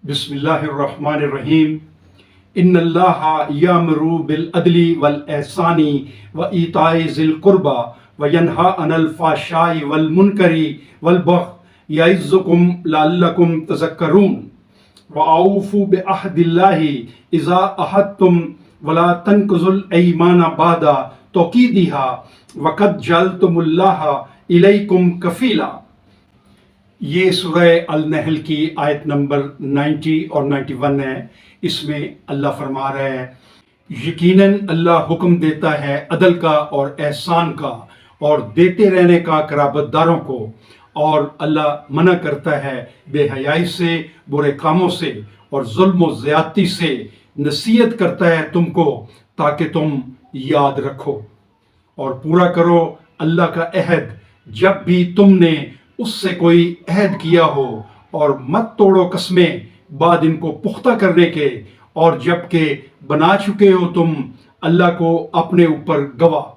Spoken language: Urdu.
بسم اللہ الرحمن الرحیم ان اللہ یامر بالعدل والاحسان وایتاء ذی القربى وینہی عن الفحشاء والمنکر والبغی یعظکم لعلکم تذکرون واوفوا بعہد اللہ اذا عاہدتم ولا تنقضوا الایمان بعد توکیدها وقد جعلتم اللہ الیکم کفیلا۔ یہ سورہ النحل کی آیت نمبر 90 اور 91 ہے۔ اس میں اللہ فرما رہا ہے یقیناً اللہ حکم دیتا ہے عدل کا اور احسان کا اور دیتے رہنے کا قرابت داروں کو، اور اللہ منع کرتا ہے بے حیائی سے، برے کاموں سے اور ظلم و زیادتی سے، نصیحت کرتا ہے تم کو تاکہ تم یاد رکھو اور پورا کرو اللہ کا عہد جب بھی تم نے اس سے کوئی عہد کیا ہو، اور مت توڑو قسمیں بعد ان کو پختہ کرنے کے، اور جب کہ بنا چکے ہو تم اللہ کو اپنے اوپر گواہ۔